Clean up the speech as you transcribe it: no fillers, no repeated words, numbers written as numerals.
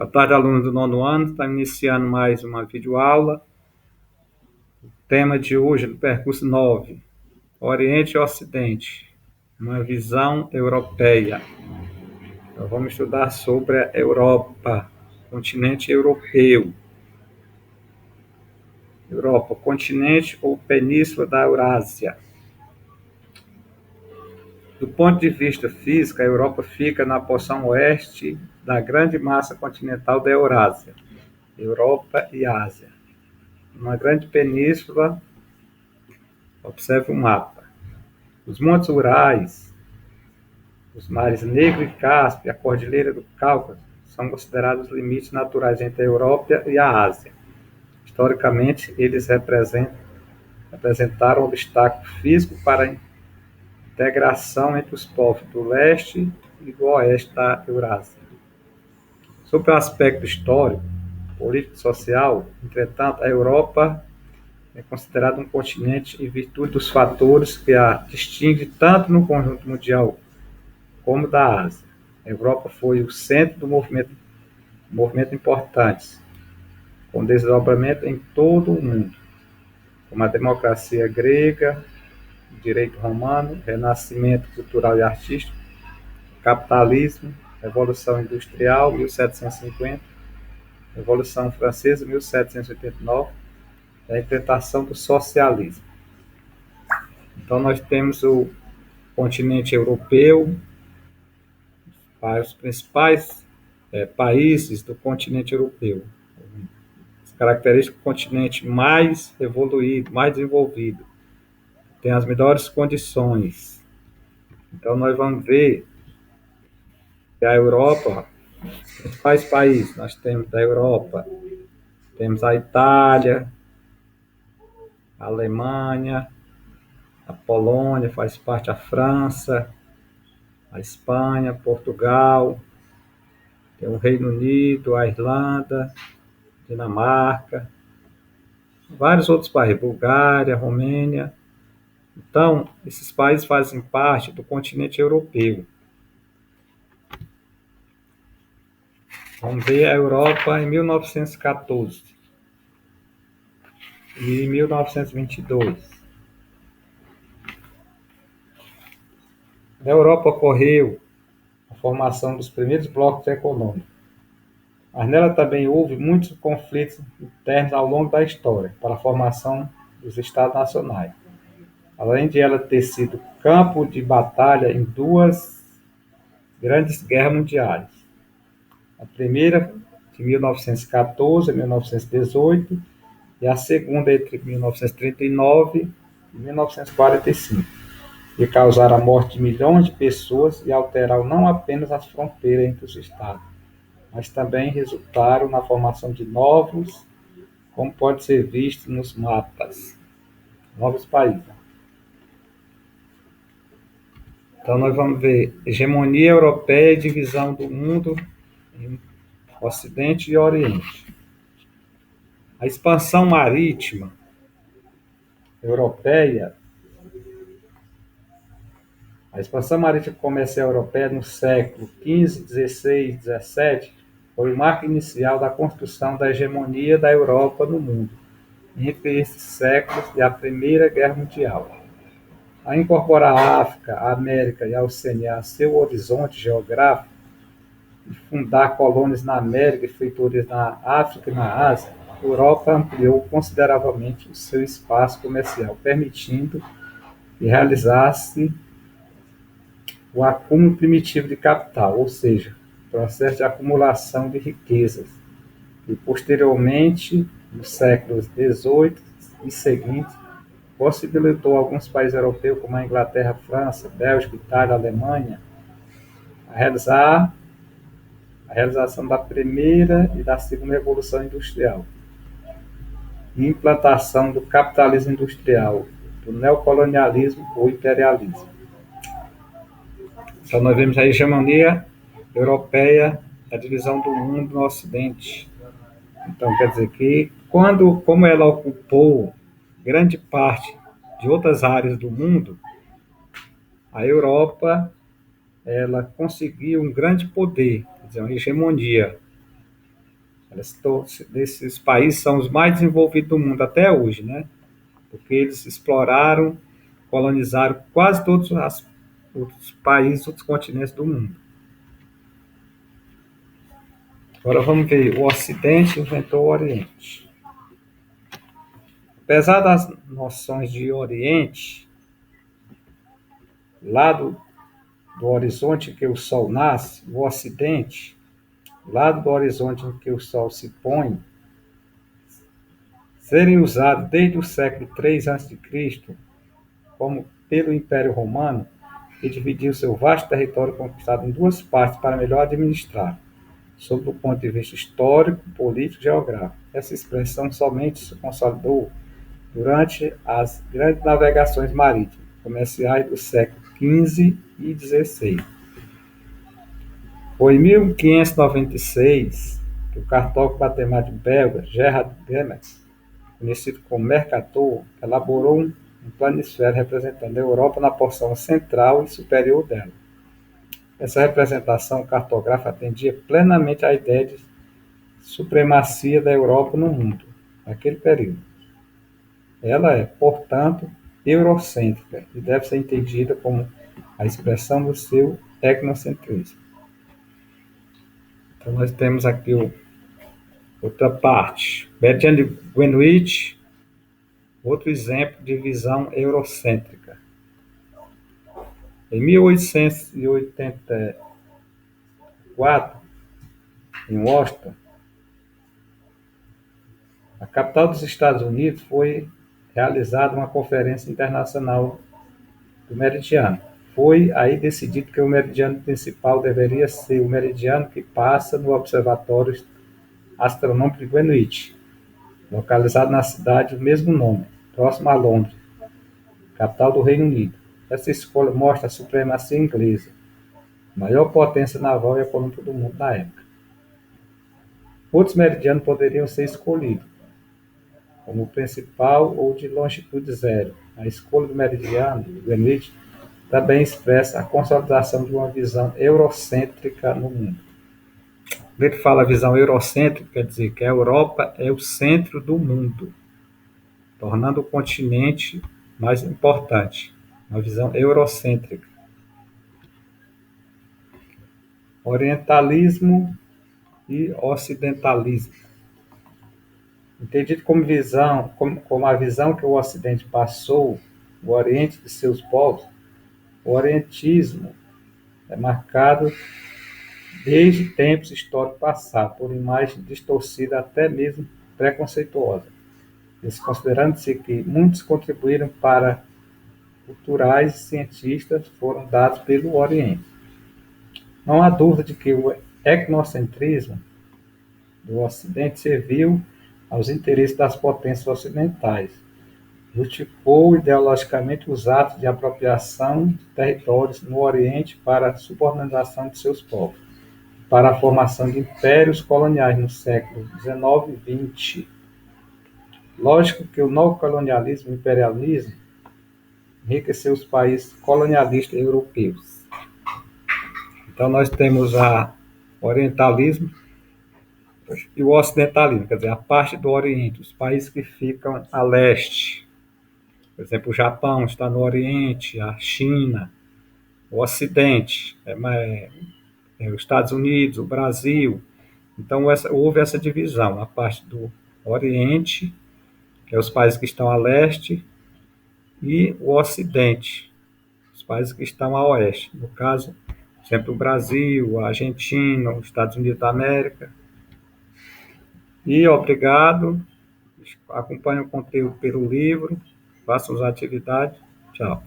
Boa tarde, alunos do nono ano. Está iniciando mais uma videoaula. O tema de hoje, do percurso 9, Oriente e Ocidente, uma visão europeia. Então, vamos estudar sobre a Europa, continente europeu. Europa, continente ou península da Eurásia. Do ponto de vista físico, a Europa fica na porção oeste da grande massa continental da Eurásia, Europa e Ásia. Uma grande península, observe o mapa. Os Montes Urais, os mares Negro e Cáspio, a Cordilheira do Cáucaso, são considerados os limites naturais entre a Europa e a Ásia. Historicamente, eles representaram um obstáculo físico para a integração entre os povos do leste e do oeste da Eurásia. Sobre o aspecto histórico, político e social, entretanto, a Europa é considerada um continente em virtude dos fatores que a distinguem tanto no conjunto mundial como da Ásia. A Europa foi o centro do movimento importantes, com desdobramento em todo o mundo, como a democracia grega, o direito romano, renascimento cultural e artístico, capitalismo, Revolução Industrial, 1750, Revolução Francesa, 1789, a implantação do socialismo. Então, nós temos o continente europeu, os principais países do continente europeu. As características do continente mais evoluído, mais desenvolvido, tem as melhores condições. Então, nós vamos ver que a Europa, os principais países nós temos da Europa, temos a Itália, a Alemanha, a Polônia, faz parte a França, a Espanha, Portugal, tem o Reino Unido, a Irlanda, Dinamarca, vários outros países, Bulgária, Romênia. Então, esses países fazem parte do continente europeu. Vamos ver a Europa em 1914 e 1922. Na Europa ocorreu a formação dos primeiros blocos econômicos, mas nela também houve muitos conflitos internos ao longo da história para a formação dos Estados nacionais, além de ela ter sido campo de batalha em duas grandes guerras mundiais. A primeira, de 1914 a 1918, e a segunda, entre 1939 e 1945. E causar a morte de milhões de pessoas e alterar não apenas as fronteiras entre os estados, mas também resultaram na formação de novos, como pode ser visto nos mapas, novos países. Então nós vamos ver hegemonia europeia e divisão do mundo em Ocidente e Oriente. A expansão marítima europeia, a expansão marítima comercial europeia no século XV, XVI e XVII foi o marco inicial da construção da hegemonia da Europa no mundo, entre esses séculos e a Primeira Guerra Mundial. Ao incorporar a África, a América e a Oceania a seu horizonte geográfico, e fundar colônias na América e feitorias na África e na Ásia, a Europa ampliou consideravelmente o seu espaço comercial, permitindo que realizasse o acúmulo primitivo de capital, ou seja, o processo de acumulação de riquezas, e posteriormente, nos séculos XVIII e seguintes, possibilitou a alguns países europeus, como a Inglaterra, França, Bélgica, Itália, Alemanha, a realização da primeira e da segunda revolução industrial, e implantação do capitalismo industrial, do neocolonialismo ou imperialismo. Então nós vemos a hegemonia europeia, a divisão do mundo no Ocidente. Então quer dizer que como ela ocupou grande parte de outras áreas do mundo, a Europa ela conseguiu um grande poder, quer dizer, uma hegemonia Esses países são os mais desenvolvidos do mundo até hoje, né? Porque eles exploraram, colonizaram quase todos os países, outros continentes do mundo. Agora vamos ver, o Ocidente inventou o Oriente. Apesar das noções de Oriente, lá do horizonte em que o Sol nasce, o Ocidente, lá do horizonte em que o Sol se põe, serem usados desde o século III a.C., como pelo Império Romano, que dividiu seu vasto território conquistado em duas partes para melhor administrar, sob o ponto de vista histórico, político e geográfico. Essa expressão somente se consolidou durante as grandes navegações marítimas comerciais do século XV e XVI. Foi em 1596 que o cartógrafo matemático belga Gerard Gemert, conhecido como Mercator, elaborou um planisfério representando a Europa na porção central e superior dela. Essa representação cartográfica atendia plenamente à ideia de supremacia da Europa no mundo, naquele período. Ela é, portanto, eurocêntrica e deve ser entendida como a expressão do seu etnocentrismo. Então, nós temos aqui outra parte. Meridiano de Greenwich, outro exemplo de visão eurocêntrica. Em 1884, em Washington, a capital dos Estados Unidos, foi realizada uma conferência internacional do meridiano. Foi aí decidido que o meridiano principal deveria ser o meridiano que passa no Observatório Astronômico de Greenwich, localizado na cidade do mesmo nome, próximo a Londres, capital do Reino Unido. Essa escolha mostra a supremacia inglesa, maior potência naval e econômica do mundo na época. Outros meridianos poderiam ser escolhidos, como o principal ou de longitude zero. A escolha do meridiano de Greenwich também expressa a consolidação de uma visão eurocêntrica no mundo. Quando ele fala visão eurocêntrica, quer dizer que a Europa é o centro do mundo, tornando o continente mais importante. Uma visão eurocêntrica. Orientalismo e ocidentalismo. Entendido como a visão que o Ocidente passou, o Oriente de seus povos, o orientismo é marcado desde tempos históricos passados por imagem distorcida, até mesmo preconceituosa, desconsiderando-se que muitos contribuíram para culturais e cientistas foram dados pelo Oriente. Não há dúvida de que o etnocentrismo do Ocidente serviu aos interesses das potências ocidentais, justificou ideologicamente os atos de apropriação de territórios no Oriente para a subordinação de seus povos, para a formação de impérios coloniais no século XIX e XX. Lógico que o neocolonialismo e o imperialismo enriqueceu os países colonialistas europeus. Então nós temos o orientalismo e o ocidentalismo, quer dizer, a parte do Oriente, os países que ficam a leste. Por exemplo, o Japão está no Oriente, a China, o Ocidente, os Estados Unidos, o Brasil. Então houve essa divisão, a parte do Oriente, que é os países que estão a leste, e o Ocidente, os países que estão a oeste. No caso, por exemplo, o Brasil, a Argentina, os Estados Unidos da América. E obrigado, acompanhe o conteúdo pelo livro, façam as atividades. Tchau.